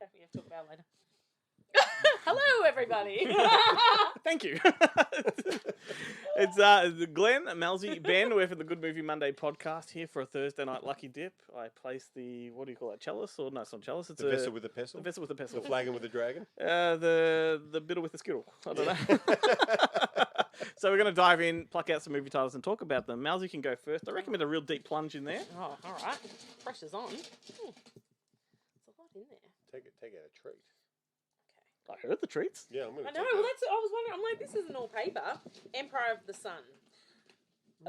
okay. We have to talk about it later. Hello, everybody. Thank you. It's Glenn, Melsy, Ben. We're for the Good Movie Monday podcast here for a Thursday night lucky dip. I place the, what do you call that, chalice? Or no, it's not chalice. It's the vessel with the pestle? The vessel with the pestle. The flagon with the dragon? The bitter with the skittle. I don't know. So we're going to dive in, pluck out some movie titles and talk about them. Melsy can go first. I recommend a real deep plunge in there. Oh, all right. Pressure's on. There's a lot in there. Take out a treat. I heard the treats. Yeah, I'm going to I know. Well, that's. I was wondering. I'm like, this isn't all paper. Empire of the Sun.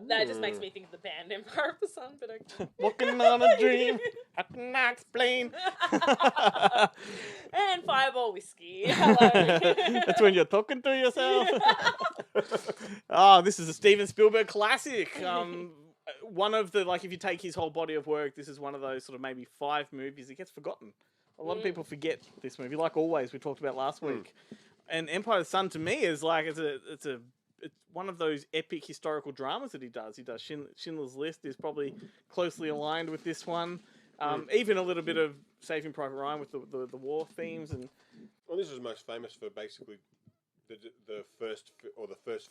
That just makes me think of the band Empire of the Sun, but okay. Walking on a dream. I cannot explain. And Fireball Whiskey. Hello. That's when you're talking to yourself. Oh, this is a Steven Spielberg classic. One of the, like, if you take his whole body of work, this is one of those sort of maybe 5 movies that gets forgotten. A lot of people forget this movie, like always we talked about last week. And Empire of the Sun to me is like it's one of those epic historical dramas that he does. He does Schindler's List is probably closely aligned with this one. Even a little bit of Saving Private Ryan with the war themes and. Well, this is most famous for basically the first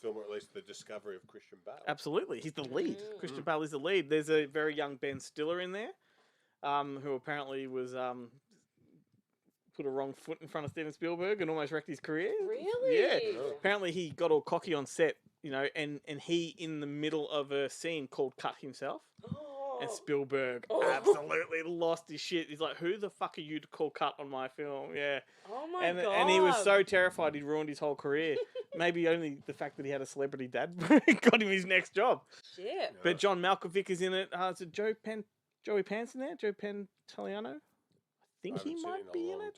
film, or at least the discovery of Christian Bale. Absolutely, he's the lead. Christian Bale is the lead. There's a very young Ben Stiller in there, who apparently was. Put a wrong foot in front of Steven Spielberg and almost wrecked his career. Really? Yeah. Oh. Apparently he got all cocky on set, you know, and he in the middle of a scene called cut himself. Oh. And Spielberg absolutely lost his shit. He's like, who the fuck are you to call cut on my film? Yeah. Oh my God. And he was so terrified he'd ruined his whole career. Maybe only the fact that he had a celebrity dad got him his next job. Shit. But John Malkovich is in it. Is it Joey Pants in there? Joe Pantoliano? I think he might be in it.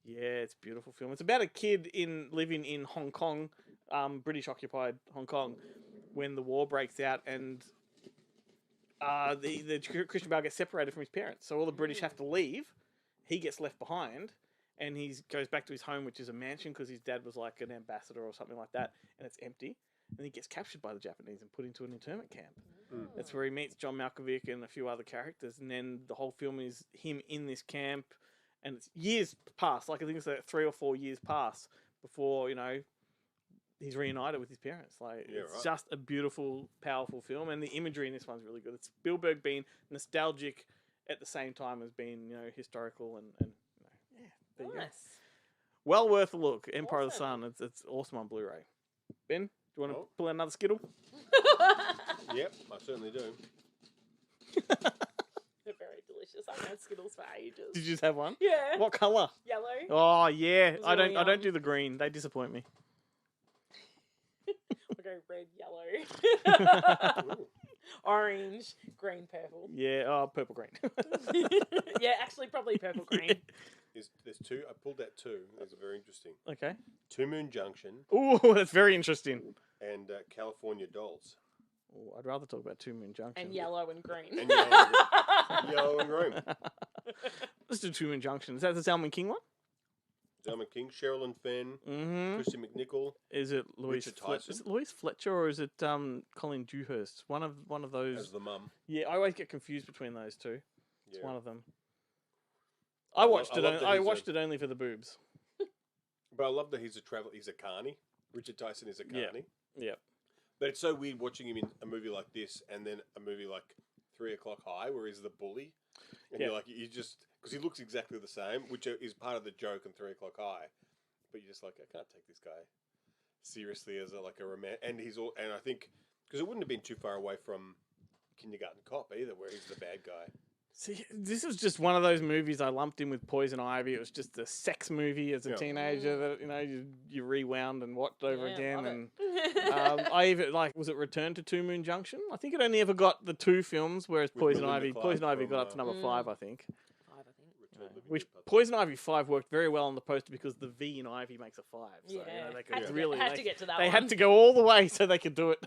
Yeah, it's a beautiful film. It's about a kid living in Hong Kong, British occupied Hong Kong, when the war breaks out and the Christian Bale gets separated from his parents. So all the British have to leave. He gets left behind, and he goes back to his home, which is a mansion because his dad was like an ambassador or something like that, and it's empty. And he gets captured by the Japanese and put into an internment camp. That's where he meets John Malkovich and a few other characters. And then the whole film is him in this camp. And it's years past. Like, I think it's like 3 or 4 years past before, you know, he's reunited with his parents. Like, it's just a beautiful, powerful film. And the imagery in this one's really good. It's Spielberg being nostalgic at the same time as being, you know, historical and you know, there you go. Well worth a look. Empire of the Sun. It's awesome on Blu-ray. Ben? Do you want to pull out another Skittle? Yep, I certainly do. They're very delicious. I've had Skittles for ages. Did you just have one? Yeah. What colour? Yellow. Oh yeah, I really don't do the green. They disappoint me. We'll go red, yellow, orange, green, purple. Yeah, purple green. Yeah, actually probably purple green. There's 2. I pulled out 2. Those are very interesting. Okay. Two Moon Junction. Ooh, that's very interesting. And California Dolls. Ooh, I'd rather talk about Two Moon Junction. And yellow and green. And yellow and green. Let's do Two Moon Junction. Is that the Salmon King one? Salmon King, Sherilyn Fenn, Christy McNichol. Is it Louise Tyson? Is it Louise Fletcher or is it Colin Dewhurst? One of those. As the mum. Yeah, I always get confused between those two. It's one of them. I watched it only for the boobs. But I love that he's a carny. Richard Tyson is a carny. Yeah. But it's so weird watching him in a movie like this and then a movie like 3 O'Clock High where he's the bully. And you're like, because he looks exactly the same, which is part of the joke in 3 O'Clock High. But you're just like, I can't take this guy seriously as a romantic. And I think, because it wouldn't have been too far away from Kindergarten Cop either, where he's the bad guy. See, this was just one of those movies I lumped in with Poison Ivy. It was just a sex movie as a teenager that, you know, you rewound and watched over again. And I even, was it Return to Two Moon Junction? I think it only ever got the 2 films, whereas Poison Ivy got up to number 5, I think. Which Poison Ivy 5 worked very well on the poster because the V in Ivy makes a 5. So, you know, they could had to get to that They one. had to go all the way so they could do it.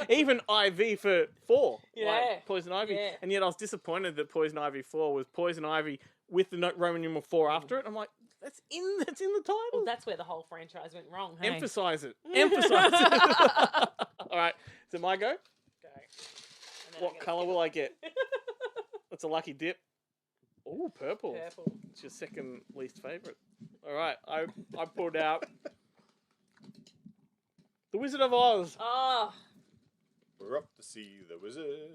Even IV for 4. Like Poison Ivy. Yeah. And yet I was disappointed that Poison Ivy 4 was Poison Ivy with the Roman numeral 4 after it. I'm like, that's in the title. Well, that's where the whole franchise went wrong. Hey? Emphasize it. Emphasize it. All right. Is it my go? Go. What colour will I get? That's a lucky dip. Oh, purple. Purple. It's your second least favourite. All right, I pulled out The Wizard of Oz. Oh, We're up to see the wizard.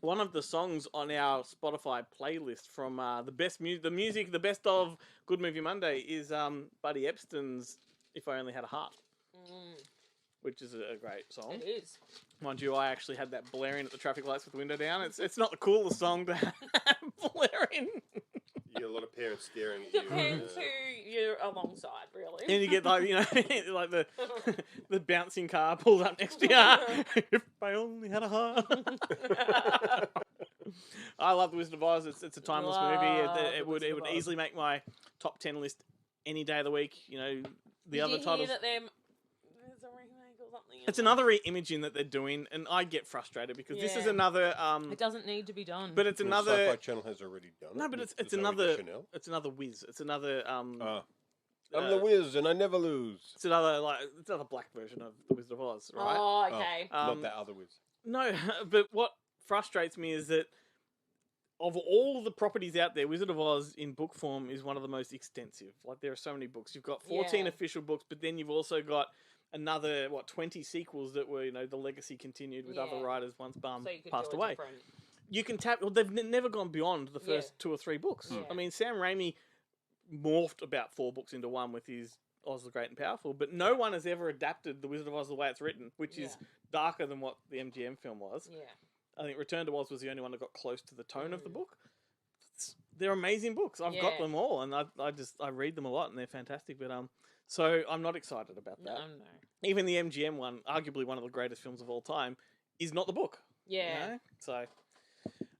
One of the songs on our Spotify playlist from the best of Good Movie Monday is Buddy Epston's "If I Only Had a Heart," which is a great song. it is. Mind you, I actually had that blaring at the traffic lights with the window down. It's not the coolest song to have blaring. You get a lot of parents staring at you. Depends who you're alongside, really. And you get like like the bouncing car pulls up next to you. If I only had a heart. I love The Wizard of Oz. It's a timeless movie. It would easily make my top 10 list any day of the week. You know, the other titles. That there's a remake or something? It's another re-imaging that they're doing, and I get frustrated because this is another. It doesn't need to be done. But it's another. Sci-Fi Channel has already done it. No, but it's with Zoe another. Deschanel. It's another whiz. It's another. I'm the whiz, and I never lose. It's another black version of The Wizard of Oz, right? Oh, okay. Not that other whiz. No, but what frustrates me is that of all the properties out there, Wizard of Oz in book form is one of the most extensive. Like, there are so many books. You've got 14 official books, but then you've also got another 20 sequels that were, the legacy continued with other writers once passed away. You can tap. Well, they've never gone beyond the first 2 or 3 books. Yeah. I mean, Sam Raimi morphed about 4 books into one with his Oz the Great and Powerful, but no one has ever adapted The Wizard of Oz the way it's written, which is darker than what the MGM film was. Yeah. I think Return to Oz was the only one that got close to the tone of the book. They're amazing books. I've got them all, and I read them a lot, and they're fantastic. But so I'm not excited about that. No. Even the MGM one, arguably one of the greatest films of all time, is not the book. Yeah. So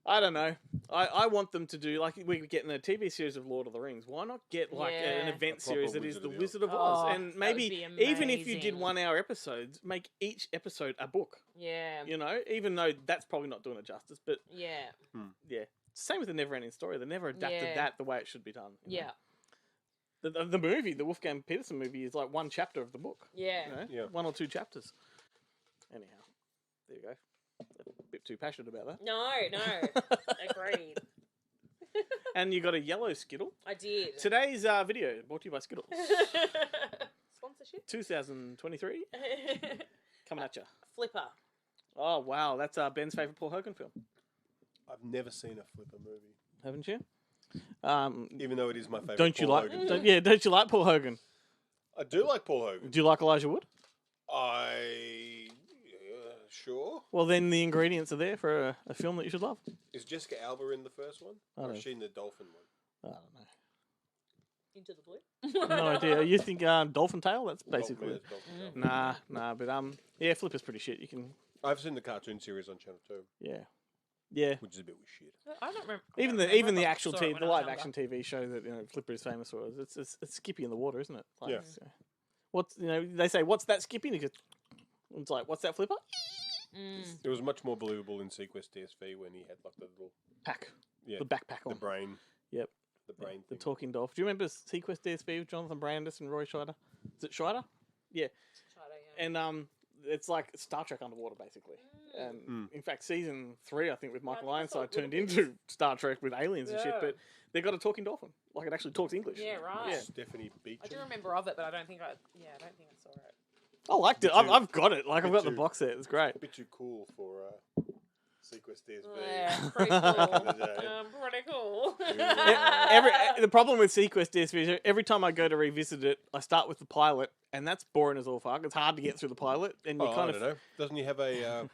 I don't know. I want them to do, like we're getting a TV series of Lord of the Rings. Why not get like an event series that is the Wizard of Oz? And maybe even if you did 1 hour episodes, make each episode a book. Yeah. Even though that's probably not doing it justice, but yeah. Yeah. Same with the Never-Ending Story. They never adapted that the way it should be done. Yeah. The movie, the Wolfgang Peterson movie, is like one chapter of the book. Yeah. 1 or 2 chapters. Anyhow, there you go. A bit too passionate about that. No. Agreed. And you got a yellow Skittle. I did. Today's video brought to you by Skittles. Sponsorship? 2023. Coming at you. Flipper. Oh, wow. That's Ben's favourite Paul Hogan film. I've never seen a Flipper movie. Haven't you? Even though it is my favourite Don't you Paul like? Hogan. Don't you like Paul Hogan? I do like Paul Hogan. Do you like Elijah Wood? Sure. Well, then the ingredients are there for a film that you should love. Is Jessica Alba in the first one? Or is she in the Dolphin one? I don't know. Into the blue? No idea. You think Dolphin Tail? That's basically it. Dolphin Nah, but yeah, Flipper's pretty shit. You can. I've seen the cartoon series on Channel 2. Yeah. Which is a bit shit. I don't remember. Even the actual the live action TV show that Flipper is famous for, it's Skippy in the water, isn't it? Like, what's they say, what's that Skippy? And he goes, it's like, what's that Flipper? It was much more believable in Sequest DSV when he had like the little pack, the backpack on the brain. Yep. The brain. The talking dolphin. Do you remember Sequest DSV with Jonathan Brandis and Roy Scheider? Is it Scheider? Yeah. And it's like Star Trek underwater, basically. And in fact, season 3, I think, with Michael Ironside turned into Star Trek with aliens and shit. But they got a talking dolphin, like it actually talks English. Yeah, right. Yeah. Stephanie Beach. I do remember of it, but I don't think I saw it. I liked it. I've got it. Like I've got the box set. It's great. A bit too cool for Sequest DSV. Yeah, pretty cool. Pretty cool. The problem with Sequest DSV is every time I go to revisit it, I start with the pilot, and that's boring as all fuck. It's hard to get through the pilot, and you I don't know. Doesn't he have a?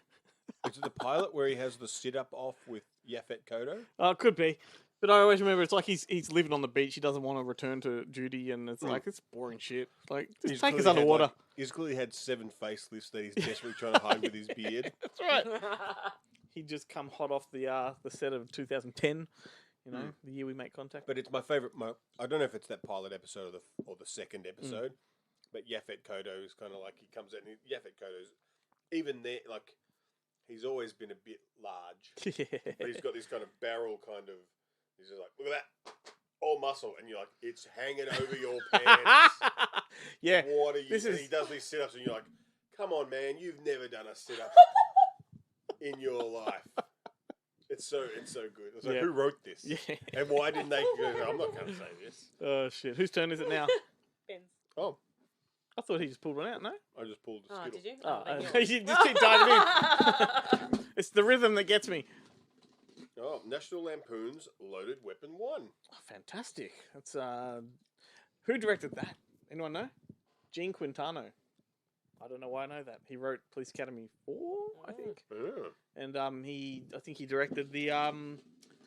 Is it the pilot where he has the sit up off with Yaphet Kodo? Oh, it could be. But I always remember it's like he's living on the beach. He doesn't want to return to duty, and it's like, it's boring shit. Like, just take us underwater. He's clearly had 7 facelifts that he's desperately trying to hide with his beard. That's right. He'd just come hot off the set of 2010, the year we make contact. But it's my favourite. I don't know if it's that pilot episode or the second episode, but Yaphet Kodo is kind of like, he comes in. Yaphet Kodo's even there, like, he's always been a bit large, but he's got this kind of barrel kind of. He's just like, look at that, all muscle, and you're like, it's hanging over your pants. Yeah. What are you? And he does these sit-ups, and you're like, come on, man, you've never done a sit-up in your life. It's so good. It's like, Yeah. who wrote this? Yeah. And why didn't they go, I'm not going to say this. Oh shit! Whose turn is it now? Ben's. Oh, I thought he just pulled one out. No. I just pulled a Oh, skittle. did you? Oh, then you yours. just keep diving in. It's the rhythm that gets me. Oh, National Lampoon's Loaded Weapon 1. Oh, fantastic. That's who directed that? Anyone know? Gene Quintano. I don't know why I know that. He wrote Police Academy 4, I think. Yeah. And I think he directed the Alan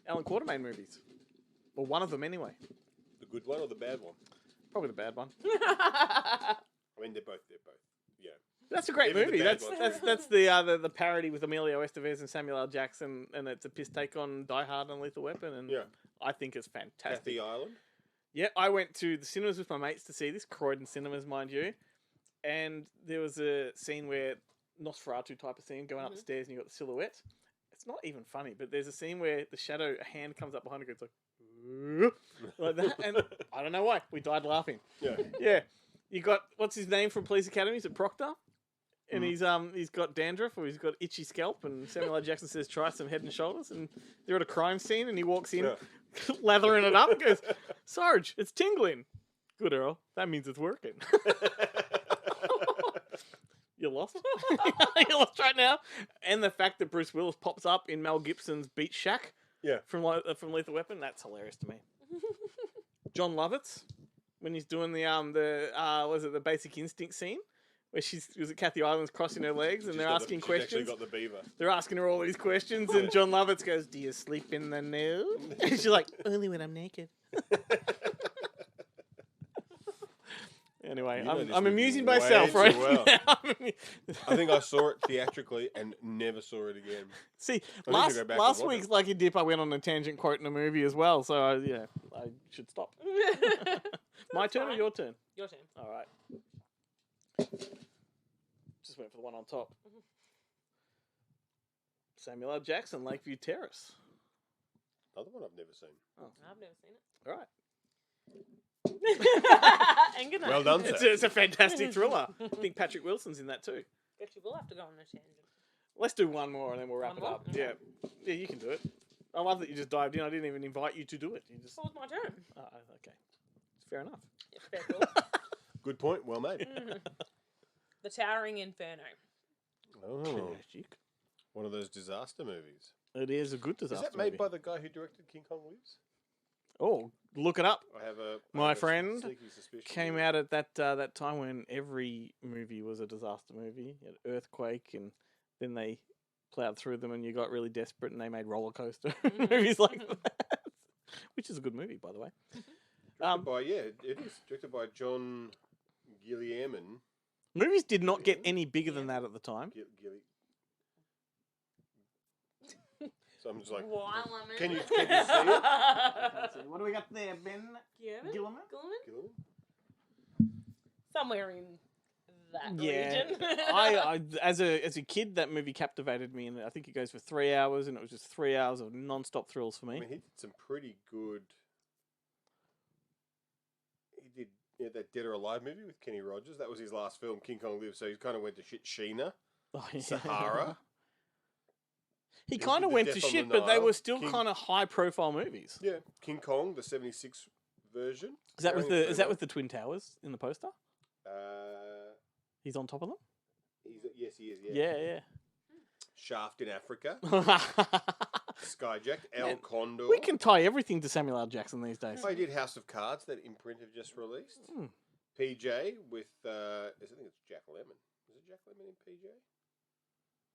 Quatermain movies. Or one of them anyway. The good one or the bad one? Probably the bad one. I mean, they're both. Yeah. That's a great Even the movie. bad That's the parody with Emilio Estevez and Samuel L. Jackson, and it's a piss take on Die Hard and Lethal Weapon, and Yeah. I think it's fantastic. Kathy Island. Yeah, I went to the cinemas with my mates to see this, Croydon Cinemas, mind you, and there was a scene where Nosferatu type of scene going up the stairs, and you got the silhouette. It's not even funny, but there's a scene where the shadow, a hand comes up behind it, goes like that, and I don't know why we died laughing. Yeah. Yeah, you got what's his name from Police Academy? Is it Proctor? And he's got dandruff or he's got itchy scalp, and Samuel L. Jackson says try some Head and Shoulders, and they're at a crime scene, and he walks in, lathering it up, and goes, Sarge, it's tingling. Good, Earl. That means it's working. You lost. You lost right now. And the fact that Bruce Willis pops up in Mel Gibson's Beach Shack, from Lethal Weapon, that's hilarious to me. John Lovitz, when he's doing the Basic Instinct scene, where was at Kathy Island's crossing her legs, and they're asking questions. She's actually got the beaver. They're asking her all these questions, and John Lovitz goes, "Do you sleep in the nude?" And she's like, "Only when I'm naked." Anyway, I'm amusing myself right well. now. I think I saw it theatrically and never saw it again. See, I need to last go back and last watch week's it. Lucky Dip, I went on a tangent quoting a movie as well, so I should stop. My turn or fine. your turn? Your turn. All right. Just went for the one on top. Samuel L. Jackson, Lakeview Terrace. Another one I've never seen. I've never seen it. All right. And good night. Well done, sir. It's a fantastic thriller. I think Patrick Wilson's in that too. Guess you will have to go on a tangent. Let's do one more and then we'll wrap One it more? up. Okay. Yeah, you can do it. I love that you just dived in. I didn't even invite you to do it. You just. It was my turn. Okay. Fair enough. Yeah, fair call. Good point. Well made. The Towering Inferno. Oh, Tragic. one of those disaster movies. It is a good disaster. Is that made movie. by the guy who directed King Kong Lives? Oh, look it up. I have a My friend sneaky suspicion. Came out at that time when every movie was a disaster movie. You had Earthquake, and then they plowed through them, and you got really desperate, and they made Roller Coaster movies like that, which is a good movie, by the way. Directed by it is directed by John Gilliaman. Movies did not get any bigger than that at the time. So I'm just like, Wylam. can you see it? What do we got there, Ben? Gilliman? Somewhere in that Yeah, region. I as a kid, that movie captivated me, and I think it goes for 3 hours, and it was just 3 hours of non-stop thrills for me. I mean, he did some pretty good. He did that Dead or Alive movie with Kenny Rogers. That was his last film, King Kong Lives. So he kind of went to shit. Sheena, Oh, yeah. Sahara. He did kind of the went Death to on the shit, but they Nile, were still King- kind of high-profile movies. Yeah, King Kong, the '76 version. Is that with Towering the Inferno. Twin Towers in the poster? He's on top of them. Yes, he is. Yeah. Yeah, Shaft in Africa, yeah. Skyjacked, El Man, Condor. We can tie everything to Samuel L. Jackson these days. Oh, he did House of Cards, that imprint have just released. Hmm. PJ with, I think it's Jack Lemmon. Is it Jack Lemmon in PJ?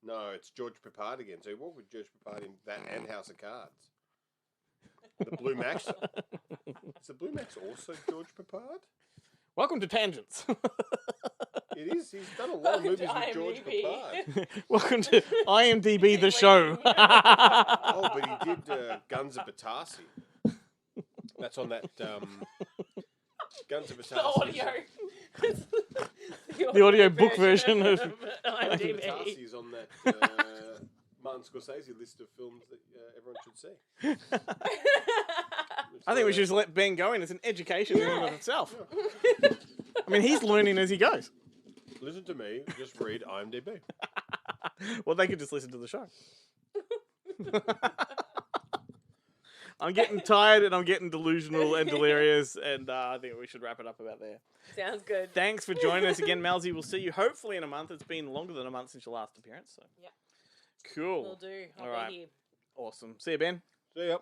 No, it's George Peppard again. So he walked with George Peppard in that and House of Cards. The Blue Max. Is the Blue Max also George Peppard? Welcome to Tangents. It is. He's done a lot of Welcome movies to with George IMDb. Peppard. Welcome to IMDb, the show. Oh, but he did Guns of Batasi. That's on that Guns of Batasi. The audio. The audio book version of Guns of IMDb. Batasi is on that Martin Scorsese list of films that everyone should see. I think we should just let Ben go in. It's an education in and of itself. I mean, he's learning as he goes. Listen to me. Just read IMDb. Well, they could just listen to the show. I'm getting tired and I'm getting delusional and delirious, and I think we should wrap it up about there. Sounds good. Thanks for joining us again, Melsy. We'll see you hopefully in a month. It's been longer than a month since your last appearance. So. Yep. Cool. Will do. I'll All right. be here. Awesome. See you, Ben. See ya.